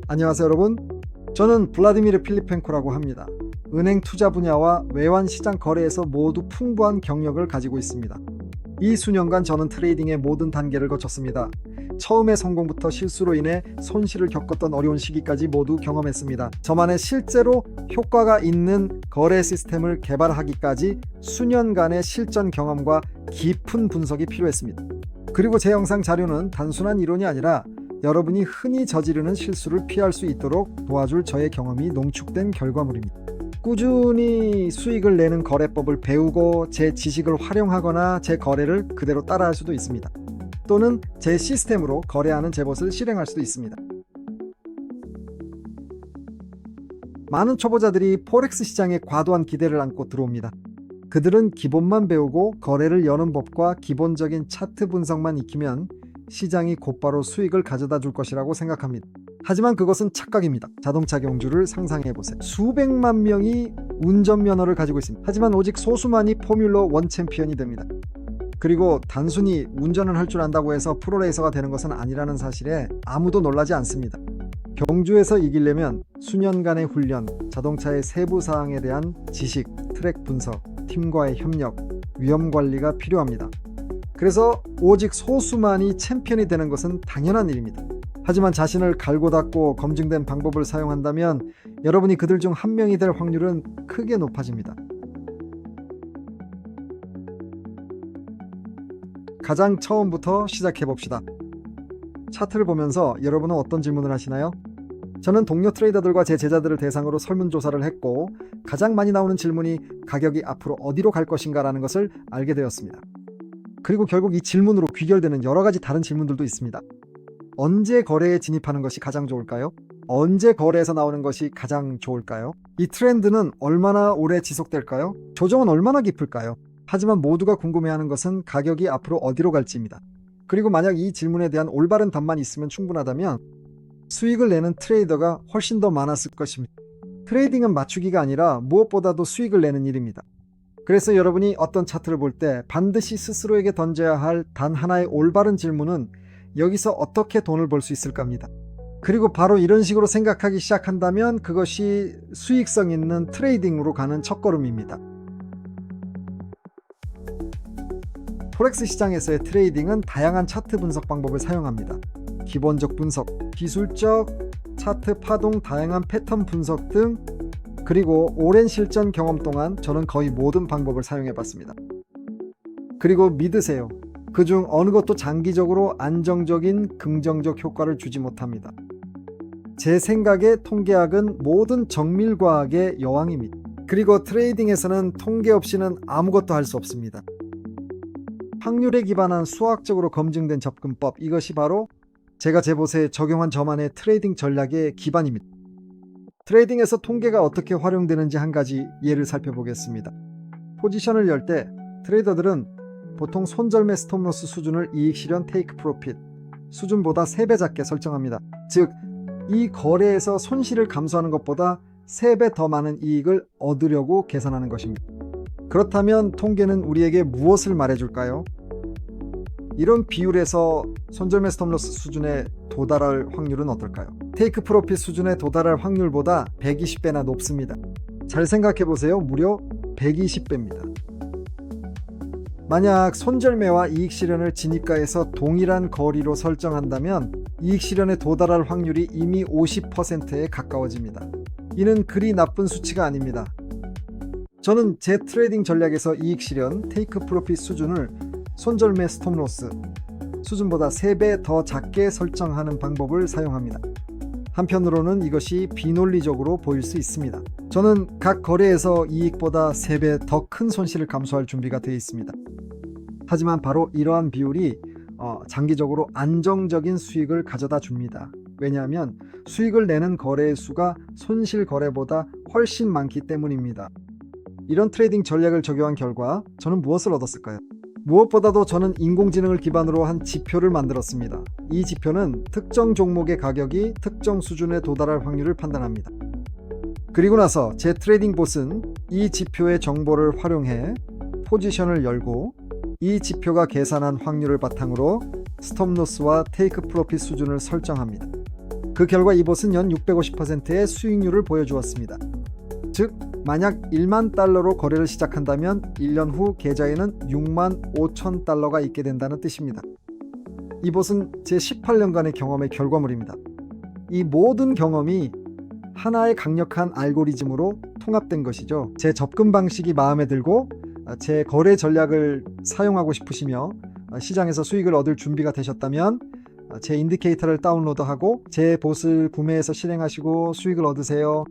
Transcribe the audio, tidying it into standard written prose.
안녕하세요 여러분, 저는 블라디미르 필리펜코라고 합니다. 은행 투자 분야와 외환 시장 거래에서 모두 풍부한 경력을 가지고 있습니다. 이 수년간 저는 트레이딩의 모든 단계를 거쳤습니다. 처음의 성공부터 실수로 인해 손실을 겪었던 어려운 시기까지 모두 경험했습니다. 저만의 실제로 효과가 있는 거래 시스템을 개발하기까지 수년간의 실전 경험과 깊은 분석이 필요했습니다. 그리고 제 영상 자료는 단순한 이론이 아니라 여러분이 흔히 저지르는 실수를 피할 수 있도록 도와줄 저의 경험이 농축된 결과물입니다. 꾸준히 수익을 내는 거래법을 배우고 제 지식을 활용하거나 제 거래를 그대로 따라할 수도 있습니다. 또는 제 시스템으로 거래하는 제봇을 실행할 수도 있습니다. 많은 초보자들이 포렉스 시장에 과도한 기대를 안고 들어옵니다. 그들은 기본만 배우고 거래를 여는 법과 기본적인 차트 분석만 익히면 시장이 곧바로 수익을 가져다 줄 것이라고 생각합니다. 하지만 그것은 착각입니다. 자동차 경주를 상상해보세요. 수백만 명이 운전면허를 가지고 있습니다. 하지만 오직 소수만이 포뮬러 1 챔피언이 됩니다. 그리고 단순히 운전을 할 줄 안다고 해서 프로레이서가 되는 것은 아니라는 사실에 아무도 놀라지 않습니다. 경주에서 이기려면 수년간의 훈련, 자동차의 세부 사항에 대한 지식, 트랙 분석, 팀과의 협력, 위험 관리가 필요합니다. 그래서 오직 소수만이 챔피언이 되는 것은 당연한 일입니다. 하지만 자신을 갈고 닦고 검증된 방법을 사용한다면 여러분이 그들 중 한 명이 될 확률은 크게 높아집니다. 가장 처음부터 시작해 봅시다. 차트를 보면서 여러분은 어떤 질문을 하시나요? 저는 동료 트레이더들과 제 제자들을 대상으로 설문조사를 했고 가장 많이 나오는 질문이 가격이 앞으로 어디로 갈 것인가 라는 것을 알게 되었습니다. 그리고 결국 이 질문으로 귀결되는 여러 가지 다른 질문들도 있습니다. 언제 거래에 진입하는 것이 가장 좋을까요? 언제 거래에서 나오는 것이 가장 좋을까요? 이 트렌드는 얼마나 오래 지속될까요? 조정은 얼마나 깊을까요? 하지만 모두가 궁금해하는 것은 가격이 앞으로 어디로 갈지입니다. 그리고 만약 이 질문에 대한 올바른 답만 있으면 충분하다면 수익을 내는 트레이더가 훨씬 더 많았을 것입니다. 트레이딩은 맞추기가 아니라 무엇보다도 수익을 내는 일입니다. 그래서 여러분이 어떤 차트를 볼 때 반드시 스스로에게 던져야 할 단 하나의 올바른 질문은 여기서 어떻게 돈을 벌 수 있을까입니다. 그리고 바로 이런 식으로 생각하기 시작한다면 그것이 수익성 있는 트레이딩으로 가는 첫걸음입니다. 포렉스 시장에서의 트레이딩은 다양한 차트 분석 방법을 사용합니다. 기본적 분석, 기술적, 차트 파동, 다양한 패턴 분석 등, 그리고 오랜 실전 경험 동안 저는 거의 모든 방법을 사용해봤습니다. 그리고 믿으세요. 그중 어느 것도 장기적으로 안정적인 긍정적 효과를 주지 못합니다. 제 생각에 통계학은 모든 정밀과학의 여왕입니다. 그리고 트레이딩에서는 통계 없이는 아무것도 할 수 없습니다. 확률에 기반한 수학적으로 검증된 접근법, 이것이 바로 제가 제봇에 적용한 저만의 트레이딩 전략의 기반입니다. 트레이딩에서 통계가 어떻게 활용되는지 한 가지 예를 살펴보겠습니다. 포지션을 열 때 트레이더들은 보통 손절매 스톱로스 수준을 이익 실현 테이크 프로핏 수준보다 3배 작게 설정합니다. 즉, 이 거래에서 손실을 감수하는 것보다 3배 더 많은 이익을 얻으려고 계산하는 것입니다. 그렇다면 통계는 우리에게 무엇을 말해줄까요? 이런 비율에서 손절매 스톱로스 수준에 도달할 확률은 어떨까요? 테이크 프로핏 수준에 도달할 확률보다 120배나 높습니다. 잘 생각해보세요. 무려 120배입니다. 만약 손절매와 이익 실현을 진입가에서 동일한 거리로 설정한다면 이익 실현에 도달할 확률이 이미 50%에 가까워집니다. 이는 그리 나쁜 수치가 아닙니다. 저는 제 트레이딩 전략에서 이익 실현, 테이크 프로핏 수준을 손절매 스톱로스 수준보다 3배 더 작게 설정하는 방법을 사용합니다. 한편으로는 이것이 비논리적으로 보일 수 있습니다. 저는 각 거래에서 이익보다 3배 더 큰 손실을 감수할 준비가 되어 있습니다. 하지만 바로 이러한 비율이 장기적으로 안정적인 수익을 가져다 줍니다. 왜냐하면 수익을 내는 거래의 수가 손실 거래보다 훨씬 많기 때문입니다. 이런 트레이딩 전략을 적용한 결과 저는 무엇을 얻었을까요? 무엇보다도 저는 인공지능을 기반으로 한 지표를 만들었습니다. 이 지표는 특정 종목의 가격이 특정 수준에 도달할 확률을 판단합니다. 그리고 나서 제 트레이딩 봇은 이 지표의 정보를 활용해 포지션을 열고 이 지표가 계산한 확률을 바탕으로 스톱로스와 테이크 프로핏 수준을 설정합니다. 그 결과 이봇은 연 650%의 수익률을 보여주었습니다. 즉 만약 1만 달러로 거래를 시작한다면 1년 후 계좌에는 6만 5천 달러가 있게 된다는 뜻입니다. 이봇은 제 18년간의 경험의 결과물입니다. 이 모든 경험이 하나의 강력한 알고리즘으로 통합된 것이죠. 제 접근 방식이 마음에 들고 제 거래 전략을 사용하고 싶으시며 시장에서 수익을 얻을 준비가 되셨다면 제 인디케이터를 다운로드하고 제 봇을 구매해서 실행하시고 수익을 얻으세요.